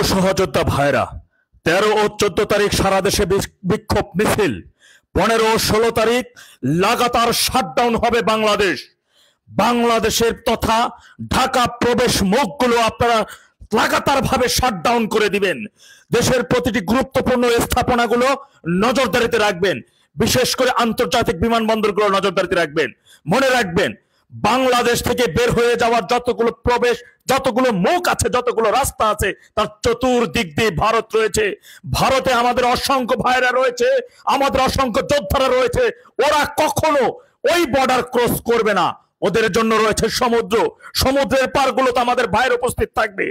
প্রিয় সহযোদ্ধা ভাইরা, 13 ও 14 তারিখ সারা দেশে বিক্ষোভ মিছিল, 15 ও 16 তারিখ লাগাতার শাটডাউন হবে বাংলাদেশের তথা ঢাকা প্রবেশ মুখগুলো আপনারা লাগাতার ভাবে শাটডাউন করে দিবেন। দেশের প্রতিটি গুরুত্বপূর্ণ স্থাপনাগুলো নজরদারিতে রাখবেন, বিশেষ করে আন্তর্জাতিক বিমানবন্দরগুলো নজরদারিতে রাখবেন। মনে রাখবেন, বাংলাদেশ থেকে বের হয়ে যাওয়ার যতগুলো মুখ আছে, যতগুলো রাস্তা আছে, তার চতুর্দিক দিয়ে ভারত রয়েছে। ভারতে আমাদের অসংখ্য ভাইরা রয়েছে, আমাদের অসংখ্য যোদ্ধারা রয়েছে। ওরা কখনো ওই বর্ডার ক্রস করবে না। ওদের জন্য রয়েছে সমুদ্রের পারগুলোতে আমাদের ভাইয়ের উপস্থিত থাকবে,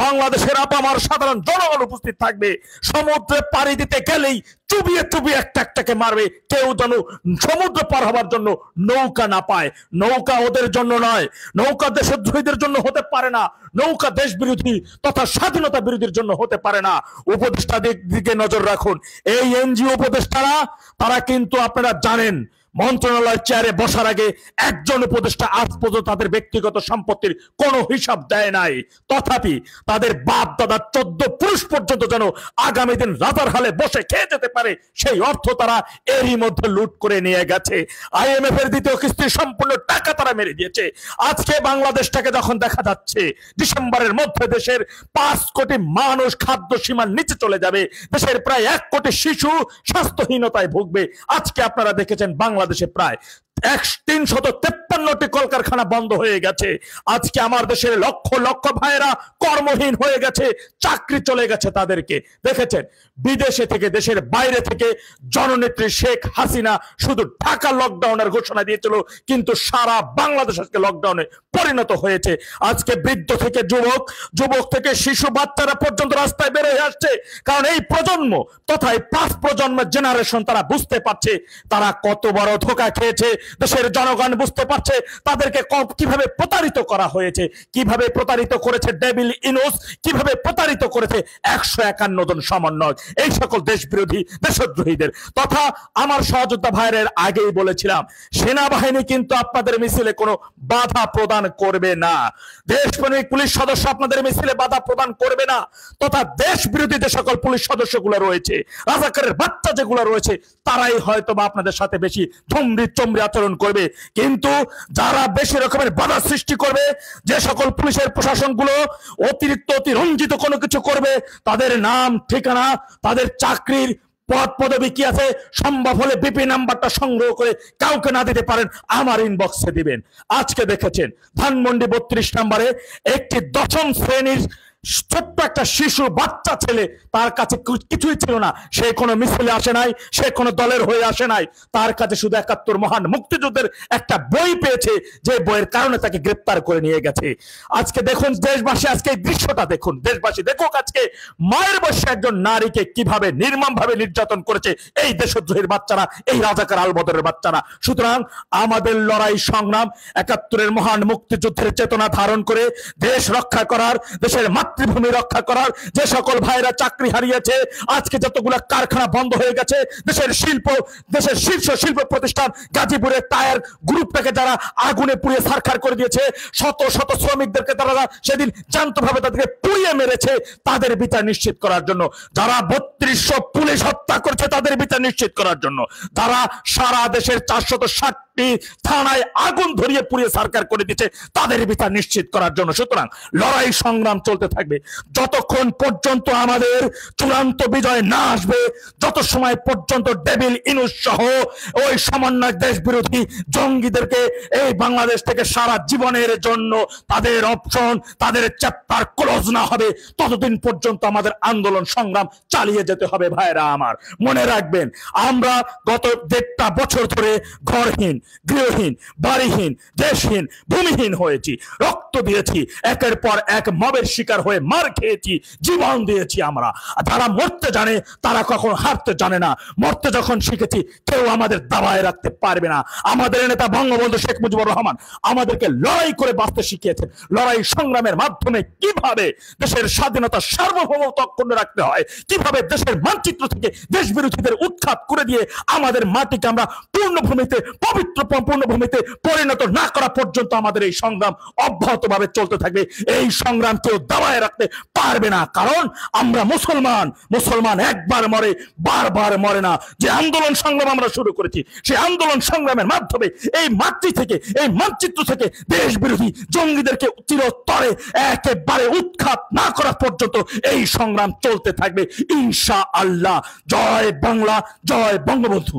বাংলাদেশের আপামার সাধারণ জনগণ উপস্থিত থাকবে। সমুদ্রে পাড়ি দিতে গেলেই চুবিয়ে চুবিয়ে একটাকে মারবে। কেউ যেন সমুদ্র পার হবার জন্য নৌকা না পায়। নৌকা ওদের জন্য নয়, নৌকা দেশদ্রোহীদের জন্য হতে পারে না, নৌকা দেশ বিরোধী তথা স্বাধীনতা বিরোধীর জন্য হতে পারে না। উপদেষ্টাদের দিকে নজর রাখুন। এই এনজিও উপদেষ্টারা, তারা কিন্তু আপনারা জানেন, মন্ত্রণালয়ের চেয়ারে বসার আগে একজন উপদেষ্টা আজ পর্যন্ত তাদের ব্যক্তিগত সম্পত্তির কোনো হিসাব দেয় নাই। তথাপি তাদের বাপ দাদা 14 পুরুষ পর্যন্ত যেন আগামী দিন রাজার হালে বসে খেয়ে যেতে পারে, সেই অর্থ তারা এরই মধ্যে লুট করে নিয়ে গেছে। IMF এর দ্বিতীয় কিস্তির সম্পূর্ণ টাকা তারা মেরে দিয়েছে। আজকে বাংলাদেশটাকে যখন দেখা যাচ্ছে ডিসেম্বরের মধ্যে দেশের 5 কোটি মানুষ খাদ্য সীমার নিচে চলে যাবে, দেশের প্রায় 1 কোটি শিশু স্বাস্থ্যহীনতায় ভুগবে। আজকে আপনারা দেখেছেন বাংলাদেশে প্রায় 353টি কলকারখানা বন্ধ হয়ে গেছে। আজকে আমার দেশের লক্ষ লক্ষ ভাইয়েরা কর্মহীন হয়ে গেছে, চাকরি চলে গেছে তাদেরকে। দেখেছেন, বিদেশে থেকে, দেশের বাইরে থেকে জননেত্রী শেখ হাসিনা শুধু ঢাকা লকডাউনের ঘোষণা দিয়েছিল, কিন্তু সারা বাংলাদেশ আজকে লকডাউনে পরিণত হয়েছে। আজকে বৃদ্ধ থেকে যুবক থেকে শিশু বাচ্চারা পর্যন্ত রাস্তায় বের হয়ে আসছে, কারণ এই প্রজন্ম তথা এই 5 প্রজন্মের জেনারেশন তারা বুঝতে পারছে তারা কত বড় ধোঁকা খেয়েছে। দেশের জনগণ বুঝতে পারছে তাদেরকে কিভাবে প্রতারিত করা হয়েছে, কিভাবে প্রতারিত করেছে ডেভিল ইনুস, কিভাবে প্রতারিত করেছে 151 জন সমন্বয়ক, এই সকল দেশ বিরোধী দেশদ্রোহীদের। তথা আমার সহযোদ্ধা ভাইয়ের আগেই বলেছিলাম, সেনাবাহিনী কিন্তু আপনাদের মিছিলে কোনো বাধা প্রদান করবে না, দেশপ্রেমিক পুলিশ সদস্য আপনাদের মিছিলে বাধা প্রদান করবে না। তথা দেশ বিরোধী যে সকল পুলিশ সদস্যগুলো রয়েছে, রাজাকারের বাচ্চা যেগুলো রয়েছে, তারাই হয়তো বা আপনাদের সাথে বেশি চমড়ি আচরণ করবে। কিন্তু যারা বেশি রকমের বাধা সৃষ্টি করবে, যে সকল পুলিশের প্রশাসনগুলো অতিরঞ্জিত কোনো কিছু করবে, তাদের নাম ঠিকানা, তাদের চাকরির পদ পদবি কি আছে, সম্ভব হলে বিপি নাম্বারটা সংগ্রহ করে কাউকে না দিতে পারেন, আমার ইনবক্সে দিবেন। আজকে দেখেছেন ধানমন্ডি 32 নম্বরে একটি 10ম শ্রেণীর ছোট্ট একটা শিশু বাচ্চা ছেলে, তার কাছে কিছুই ছিল না, সে কোনো মিছিলে আসে নাই, সে কোনো দলের হয়ে আসে নাই, তার কাছে শুধু 71 মহান মুক্তিযুদ্ধের একটা বই পেয়েছে, যে বইয়ের কারণে তাকে গ্রেপ্তার করে নিয়ে গেছে। আজকে দেখুন দেশবাসী, আজকে এই দৃশ্যটা দেখুন, দেশবাসী দেখুক আজকে মায়ের বয়সে একজন নারীকে কিভাবে নির্মমভাবে নির্যাতন করেছে এই দেশদ্রোহীর বাচ্চারা, এই রাজাকার আলবদরের বাচ্চারা। সুতরাং আমাদের লড়াই সংগ্রাম 71-এর মহান মুক্তিযুদ্ধের চেতনা ধারণ করে দেশ রক্ষা করার, দেশের মাতৃভূমি রক্ষা করার। যে সকল ভাইরা চাকরি হারিয়েছে, আজকে যতগুলো কারখানা বন্ধ হয়ে গেছে, দেশের শীর্ষ শিল্প প্রতিষ্ঠান গাজীপুরের টায়ার গ্রুপটাকে যারা আগুনে পুড়িয়ে ছারখার করে দিয়েছে, শত শত শ্রমিকদেরকে তারা সেদিন জান্তভাবে তাদেরকে পুড়িয়ে মেরেছে, তাদের বিচার নিশ্চিত করার জন্য। যারা 3200 পুলিশ হত্যা করছে, তাদের বিচার নিশ্চিত করার জন্য। যারা সারা দেশের 460টি থানায় আগুন ধরিয়ে পুড়িয়ে ছারখার করে দিয়েছে, তাদের বিচার নিশ্চিত করার জন্য। সুতরাং লড়াই সংগ্রাম চলতে থাকবে যতক্ষণ পর্যন্ত আমাদের চূড়ান্ত বিজয় না আসবে, যত সময় পর্যন্ত ডেভিল ইনুস সহ ওই সমন্বয় দেশ বিরোধী জঙ্গিদেরকে এই বাংলাদেশ থেকে সারা জীবনের জন্য তাদের অপশন, তাদের চ্যাপ্টার ক্লোজ না হবে, ততদিন পর্যন্ত আমাদের আন্দোলন সংগ্রাম চালিয়ে যেতে হবে। ভাইরা আমার, মনে রাখবেন, আমরা গত 1.5 বছর ধরে ঘরহীন, গৃহহীন, বাড়িহীন, দেশহীন, ভূমিহীন হয়েছি, রক্ত দিয়েছি, একের পর এক মবের শিকার হয়ে মার খেয়েছি, জীবন দিয়েছি। আমরা যারা মরতে জানে তারা কখন হারতে জানে না। মরতে যখন শিখেছি, কেউ আমাদের দাবায় রাখতে পারবে না। আমাদের নেতা বঙ্গবন্ধু শেখ মুজিবুর রহমান আমাদেরকে লড়াই করে বাঁচতে শিখিয়েছেন। লড়াই সংগ্রামের মাধ্যমে কিভাবে দেশের স্বাধীনতা সার্বভৌমত্ব অক্ষুণ্ণ রাখতে হয়, কিভাবে দেশের মানচিত্র থেকে দেশ বিরোধীদের উৎখাত করে দিয়ে আমাদের মাটিকে আমরা পূর্ণভূমিতে, পবিত্র পূর্ণভূমিতে পরিণত না করা পর্যন্ত আমাদের এই সংগ্রাম অব্যাহত ভাবে চলতে থাকবে। এই সংগ্রাম কেউ দাবায় রাখতে পারবে না, কারণ আমরা মুসলমান। মুসলমান একবার মরে, বারবার মরে না। যে আন্দোলন সংগ্রাম আমরা শুরু করেছি, সেই আন্দোলন সংগ্রামের মাধ্যমে এই মাতৃ থেকে, এই মানচিত্র থেকে দেশ বিরোধী জঙ্গিদেরকে চিরতরে একেবারে উৎখাত না করা পর্যন্ত এই সংগ্রাম চলতে থাকবে ইনশাআল্লাহ। জয় বাংলা, জয় বঙ্গবন্ধু।